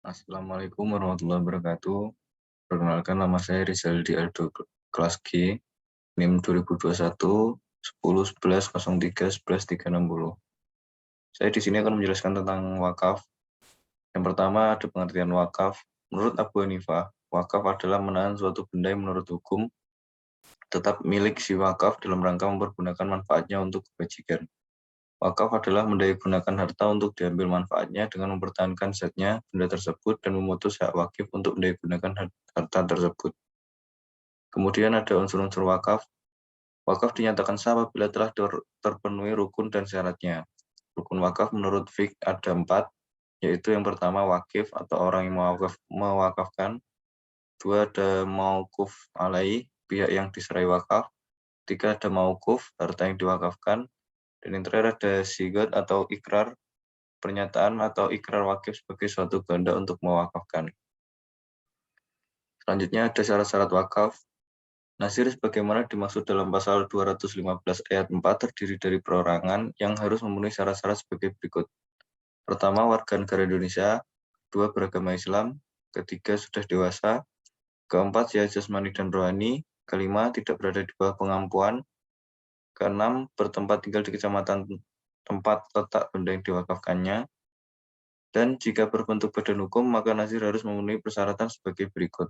Assalamualaikum warahmatullahi wabarakatuh. Perkenalkan, nama saya Rizaldi Aldo, kelas G, NIM 2021 10 11 03 11 360. Saya di sini akan menjelaskan tentang wakaf. Yang pertama ada pengertian wakaf. Menurut Abu Hanifah, wakaf adalah menahan suatu benda yang menurut hukum tetap milik si wakaf dalam rangka mempergunakan manfaatnya untuk kebajikan. Wakaf adalah mendayagunakan harta untuk diambil manfaatnya dengan mempertahankan zatnya benda tersebut dan memutus hak wakif untuk mendayagunakan harta tersebut. Kemudian ada unsur-unsur wakaf. Wakaf dinyatakan sah apabila telah terpenuhi rukun dan syaratnya. Rukun wakaf menurut fiqh ada 4, yaitu yang pertama wakif atau orang yang mewakafkan. 2 ada mauquf alaih, pihak yang diserai wakaf. 3 ada mauquf, harta yang diwakafkan. Dan yang terakhir ada sigot atau ikrar, pernyataan atau ikrar wakif sebagai suatu ganda untuk mewakafkan. Selanjutnya ada syarat-syarat wakaf. Nazir sebagaimana dimaksud dalam pasal 215 ayat 4 terdiri dari perorangan yang harus memenuhi syarat-syarat sebagai berikut. Pertama, warga negara Indonesia. 2, beragama Islam. Ketiga, sudah dewasa. Keempat, sehat jasmani dan rohani. Kelima, tidak berada di bawah pengampuan. Keenam, bertempat tinggal di kecamatan tempat letak benda yang diwakafkannya. Dan jika berbentuk badan hukum, maka nazir harus memenuhi persyaratan sebagai berikut.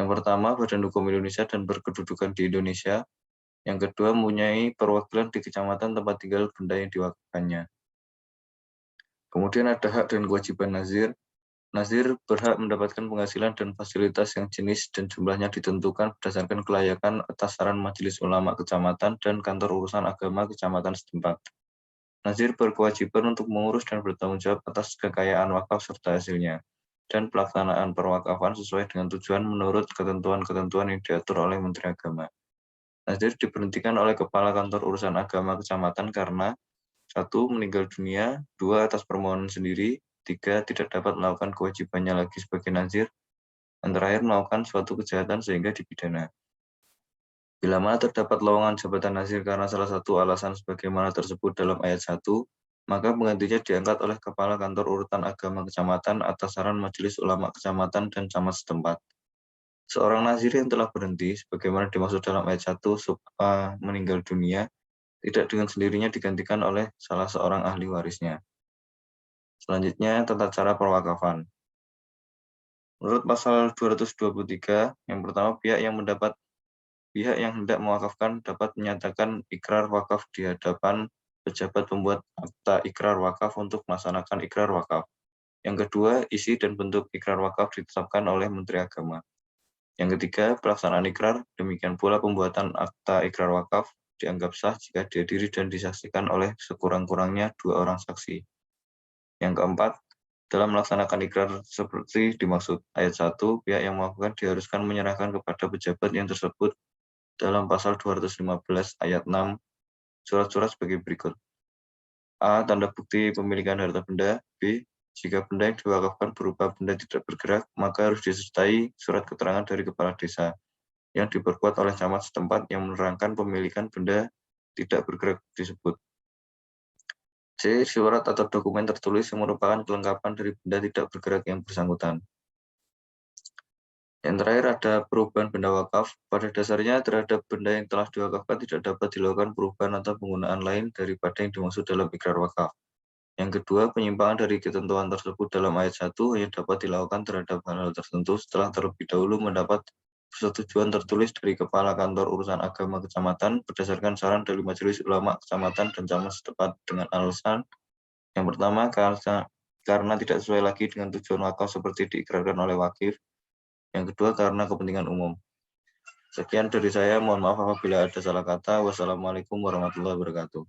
Yang pertama, badan hukum Indonesia dan berkedudukan di Indonesia. Yang kedua, mempunyai perwakilan di kecamatan tempat tinggal benda yang diwakafkannya. Kemudian ada hak dan kewajiban nazir. Nazir berhak mendapatkan penghasilan dan fasilitas yang jenis dan jumlahnya ditentukan berdasarkan kelayakan atas saran Majelis Ulama Kecamatan dan Kantor Urusan Agama Kecamatan setempat. Nazir berkewajiban untuk mengurus dan bertanggung jawab atas kekayaan wakaf serta hasilnya, dan pelaksanaan perwakafan sesuai dengan tujuan menurut ketentuan-ketentuan yang diatur oleh Menteri Agama. Nazir diberhentikan oleh Kepala Kantor Urusan Agama Kecamatan karena 1. Meninggal dunia, 2. Atas permohonan sendiri, 3. Tidak dapat melakukan kewajibannya lagi sebagai nazir, dan terakhir melakukan suatu kejahatan sehingga dipidana. Bila mana terdapat lowongan jabatan nazir karena salah satu alasan sebagaimana tersebut dalam ayat 1, maka penggantinya diangkat oleh Kepala Kantor Urutan Agama Kecamatan atas saran Majelis Ulama Kecamatan dan camat setempat. Seorang nazir yang telah berhenti, sebagaimana dimaksud dalam ayat 1, meninggal dunia, tidak dengan sendirinya digantikan oleh salah seorang ahli warisnya. Selanjutnya, tata cara perwakafan. Menurut pasal 223, yang pertama, pihak yang hendak mewakafkan dapat menyatakan ikrar wakaf di hadapan pejabat pembuat akta ikrar wakaf untuk melaksanakan ikrar wakaf. Yang kedua, isi dan bentuk ikrar wakaf ditetapkan oleh Menteri Agama. Yang ketiga, pelaksanaan ikrar, demikian pula pembuatan akta ikrar wakaf dianggap sah jika dihadiri dan disaksikan oleh sekurang-kurangnya 2 orang saksi. Yang keempat, dalam melaksanakan ikrar seperti dimaksud ayat 1, pihak yang melakukan diharuskan menyerahkan kepada pejabat yang tersebut dalam pasal 215 ayat 6 surat-surat sebagai berikut. A. Tanda bukti pemilikan harta benda. B. Jika benda yang diwakafkan berupa benda tidak bergerak, maka harus disertai surat keterangan dari kepala desa yang diperkuat oleh camat setempat yang menerangkan pemilikan benda tidak bergerak tersebut. C. Surat atau dokumen tertulis yang merupakan kelengkapan dari benda tidak bergerak yang bersangkutan. Yang terakhir ada perubahan benda wakaf. Pada dasarnya terhadap benda yang telah diwakafkan tidak dapat dilakukan perubahan atau penggunaan lain daripada yang dimaksud dalam ikrar wakaf. Yang kedua, penyimpangan dari ketentuan tersebut dalam ayat 1 hanya dapat dilakukan terhadap hal-hal tertentu setelah terlebih dahulu mendapat persetujuan tertulis dari Kepala Kantor Urusan Agama Kecamatan berdasarkan saran dari Majelis Ulama Kecamatan dan camat setempat dengan alasan yang pertama karena tidak sesuai lagi dengan tujuan wakaf seperti diikrarkan oleh wakif. Yang kedua, karena kepentingan umum. Sekian dari saya, mohon maaf apabila ada salah kata. Wassalamualaikum warahmatullahi wabarakatuh.